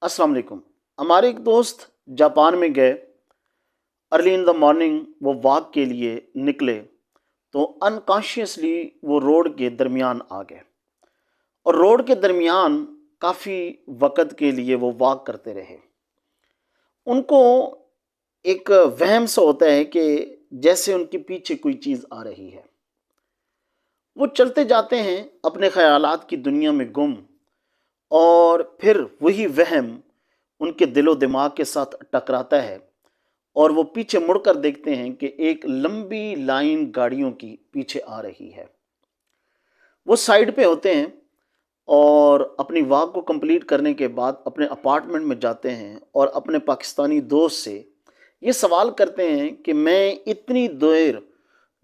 अस्सलाम वालेकुम। हमारे एक दोस्त जापान में गए। अर्ली इन द मॉर्निंग वो वॉक के लिए निकले तो अनकॉन्शियसली वो रोड के दरमियान आ गए और रोड के दरमियान काफ़ी वक़्त के लिए वो वॉक करते रहे। उनको एक वहम सा होता है कि जैसे उनके पीछे कोई चीज़ आ रही है। वो चलते जाते हैं अपने ख़यालात की दुनिया में गुम, और फिर वही वहम उनके दिलो दिमाग के साथ टकराता है और वो पीछे मुड़कर देखते हैं कि एक लंबी लाइन गाड़ियों की पीछे आ रही है। वो साइड पे होते हैं और अपनी वॉक को कंप्लीट करने के बाद अपने अपार्टमेंट में जाते हैं और अपने पाकिस्तानी दोस्त से ये सवाल करते हैं कि मैं इतनी देर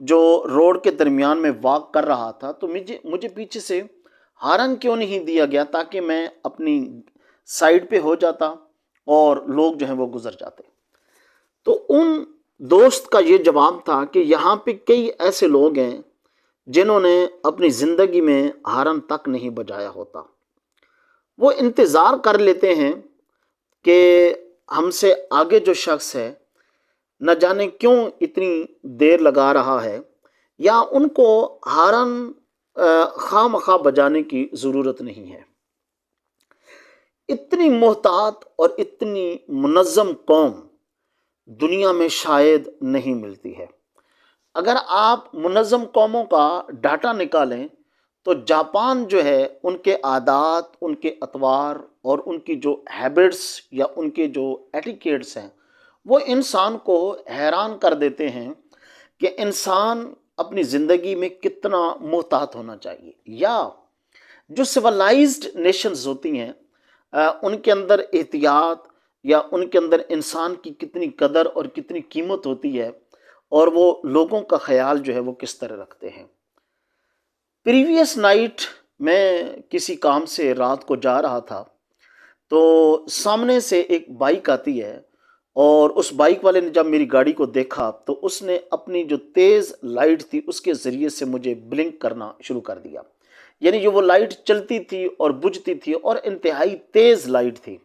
जो रोड के दरमियान में वॉक कर रहा था तो मुझे मुझे पीछे से हारन क्यों नहीं दिया गया ताकि मैं अपनी साइड पे हो जाता और लोग जो हैं वो गुजर जाते। तो उन दोस्त का ये जवाब था कि यहाँ पे कई ऐसे लोग हैं जिन्होंने अपनी ज़िंदगी में हारन तक नहीं बजाया होता। वो इंतज़ार कर लेते हैं कि हमसे आगे जो शख्स है न जाने क्यों इतनी देर लगा रहा है, या उनको हारन खामखा बजाने की ज़रूरत नहीं है। इतनी मोहतात और इतनी मुनज़्ज़म कौम दुनिया में शायद नहीं मिलती है। अगर आप मुनज़्ज़म कौमों का डाटा निकालें तो जापान जो है उनके आदात, उनके अतवार और उनकी जो हैबिट्स या उनके जो एटिकेट्स हैं वो इंसान को हैरान कर देते हैं कि इंसान अपनी ज़िंदगी में कितना मोहतात होना चाहिए। या जो सिविलाइज्ड नेशंस होती हैं उनके अंदर एहतियात या उनके अंदर इंसान की कितनी कदर और कितनी कीमत होती है और वो लोगों का ख्याल जो है वो किस तरह रखते हैं। प्रीवियस नाइट मैं किसी काम से रात को जा रहा था तो सामने से एक बाइक आती है और उस बाइक वाले ने जब मेरी गाड़ी को देखा तो उसने अपनी जो तेज़ लाइट थी उसके ज़रिए से मुझे ब्लिंक करना शुरू कर दिया। यानी जो वो लाइट चलती थी और बुझती थी और इंतहाई तेज़ लाइट थी।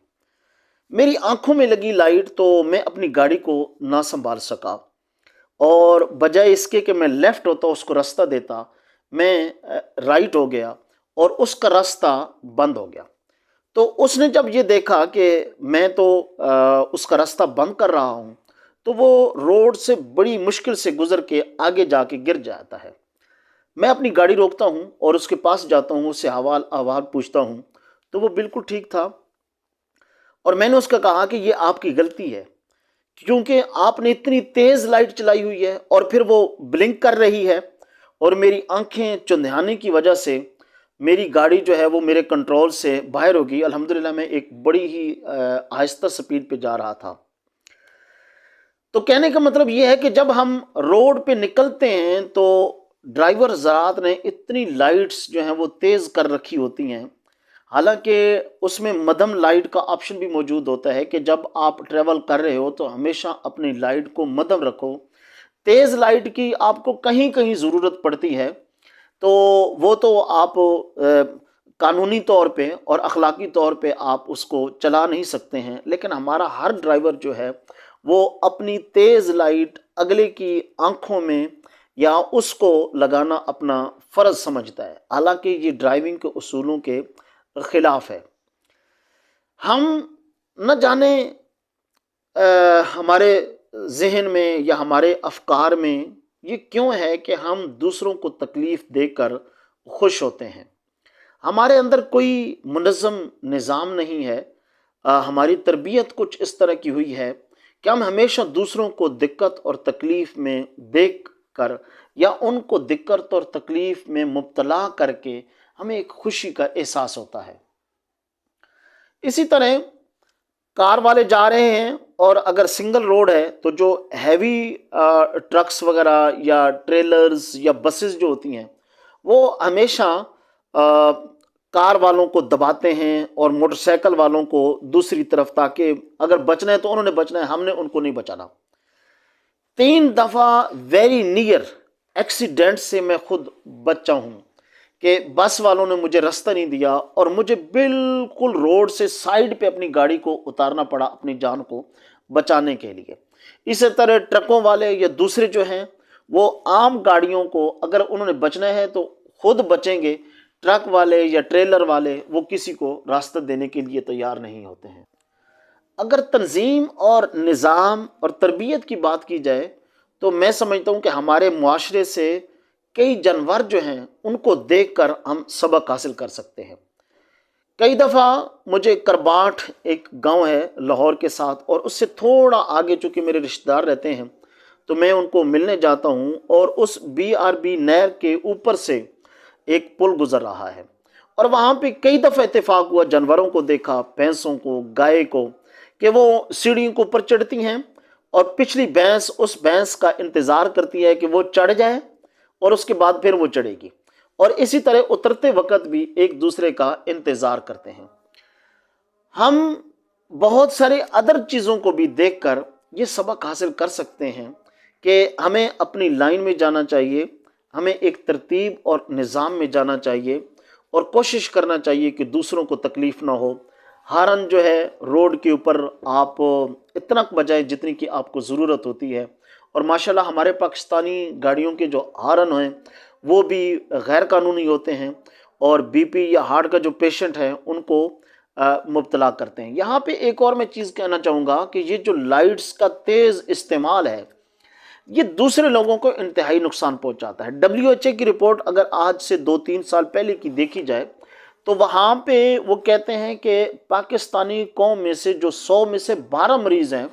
मेरी आंखों में लगी लाइट तो मैं अपनी गाड़ी को ना संभाल सका और बजाय इसके कि मैं लेफ़्ट होता उसको रास्ता देता, मैं राइट हो गया और उसका रास्ता बंद हो गया। तो उसने जब ये देखा कि मैं तो उसका रास्ता बंद कर रहा हूँ तो वो रोड से बड़ी मुश्किल से गुज़र के आगे जाके गिर जाता है। मैं अपनी गाड़ी रोकता हूँ और उसके पास जाता हूँ, उससे हवाल अहवाल पूछता हूँ तो वो बिल्कुल ठीक था और मैंने उसका कहा कि ये आपकी गलती है क्योंकि आपने इतनी तेज़ लाइट चलाई हुई है और फिर वो ब्लिंक कर रही है और मेरी आंखें चुंधियाने की वजह से मेरी गाड़ी जो है वो मेरे कंट्रोल से बाहर हो गई। अल्हम्दुलिल्लाह मैं एक बड़ी ही आहिस्ता स्पीड पे जा रहा था। तो कहने का मतलब ये है कि जब हम रोड पे निकलते हैं तो ड्राइवर हज़रात ने इतनी लाइट्स जो हैं वो तेज़ कर रखी होती हैं। हालांकि उसमें मध्यम लाइट का ऑप्शन भी मौजूद होता है कि जब आप ट्रैवल कर रहे हो तो हमेशा अपनी लाइट को मध्यम रखो। तेज़ लाइट की आपको कहीं कहीं ज़रूरत पड़ती है तो वो तो आप कानूनी तौर पे और अखलाकी तौर पे आप उसको चला नहीं सकते हैं, लेकिन हमारा हर ड्राइवर जो है वो अपनी तेज़ लाइट अगले की आंखों में या उसको लगाना अपना फ़र्ज़ समझता है, हालांकि ये ड्राइविंग के उसूलों के ख़िलाफ़ है। हम न जाने हमारे जहन में या हमारे अफकार में ये क्यों है कि हम दूसरों को तकलीफ़ देकर खुश होते हैं। हमारे अंदर कोई मुनज़्ज़म निज़ाम नहीं है। हमारी तरबियत कुछ इस तरह की हुई है कि हम हमेशा दूसरों को दिक्कत और तकलीफ़ में देख कर या उनको दिक्कत और तकलीफ़ में मुब्तला करके हमें एक खुशी का एहसास होता है। इसी तरह कार वाले जा रहे हैं और अगर सिंगल रोड है तो जो हैवी ट्रक्स वगैरह या ट्रेलर्स या बसेस जो होती हैं वो हमेशा कार वालों को दबाते हैं और मोटरसाइकिल वालों को दूसरी तरफ, ताकि अगर बचना है तो उन्होंने बचना है, हमने उनको नहीं बचाना। 3 दफ़ा वेरी नियर एक्सीडेंट से मैं खुद बचा हूँ کہ بس والوں نے مجھے راستہ نہیں دیا اور مجھے بالکل روڈ سے سائڈ پہ اپنی گاڑی کو اتارنا پڑا اپنی جان کو بچانے کے لیے۔ اسی طرح ٹرکوں والے یا دوسرے جو ہیں وہ عام گاڑیوں کو اگر انہوں نے بچنا ہے تو خود بچیں گے، ٹرک والے یا ٹریلر والے وہ کسی کو راستہ دینے کے لیے تیار نہیں ہوتے ہیں۔ اگر تنظیم اور نظام اور تربیت کی بات کی جائے تو میں سمجھتا ہوں کہ ہمارے معاشرے سے کئی جانور جو ہیں ان کو دیکھ کر ہم سبق حاصل کر سکتے ہیں۔ کئی دفعہ مجھے کرباٹھ ایک گاؤں ہے لاہور کے ساتھ، اور اس سے تھوڑا آگے چونکہ میرے رشتہ دار رہتے ہیں تو میں ان کو ملنے جاتا ہوں، اور اس BRB نہر کے اوپر سے ایک پل گزر رہا ہے، اور وہاں پہ کئی دفعہ اتفاق ہوا، جانوروں کو دیکھا، بھینسوں کو، گائے کو، کہ وہ سیڑھیوں کے اوپر چڑھتی ہیں اور پچھلی بھینس اس بھینس کا انتظار کرتی ہے کہ وہ چڑھ جائے اور اس کے بعد پھر وہ چڑھے گی، اور اسی طرح اترتے وقت بھی ایک دوسرے کا انتظار کرتے ہیں۔ ہم بہت سارے ادر چیزوں کو بھی دیکھ کر یہ سبق حاصل کر سکتے ہیں کہ ہمیں اپنی لائن میں جانا چاہیے، ہمیں ایک ترتیب اور نظام میں جانا چاہیے، اور کوشش کرنا چاہیے کہ دوسروں کو تکلیف نہ ہو۔ ہارن جو ہے روڈ کے اوپر آپ اتنا بجائیں جتنی کہ آپ کو ضرورت ہوتی ہے، اور ماشاءاللہ ہمارے پاکستانی گاڑیوں کے جو ہارن ہیں وہ بھی غیر قانونی ہوتے ہیں، اور BP یا ہارٹ کا جو پیشنٹ ہے ان کو مبتلا کرتے ہیں۔ یہاں پہ ایک اور میں چیز کہنا چاہوں گا کہ یہ جو لائٹس کا تیز استعمال ہے یہ دوسرے لوگوں کو انتہائی نقصان پہنچاتا ہے۔ WHA کی رپورٹ اگر آج سے 2-3 سال پہلے کی دیکھی جائے تو وہاں پہ وہ کہتے ہیں کہ پاکستانی قوم میں سے جو 100 میں سے 12 مریض ہیں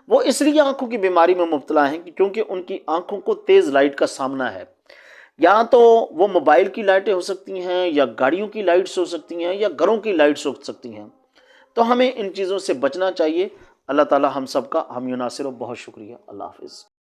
وہ اس لیے آنکھوں کی بیماری میں مبتلا ہیں کیونکہ ان کی آنکھوں کو تیز لائٹ کا سامنا ہے۔ یا تو وہ موبائل کی لائٹیں ہو سکتی ہیں، یا گاڑیوں کی لائٹس ہو سکتی ہیں، یا گھروں کی لائٹس ہو سکتی ہیں، تو ہمیں ان چیزوں سے بچنا چاہیے۔ اللہ تعالی ہم سب کا حامی و ناصر ہو۔ بہت شکریہ۔ اللہ حافظ۔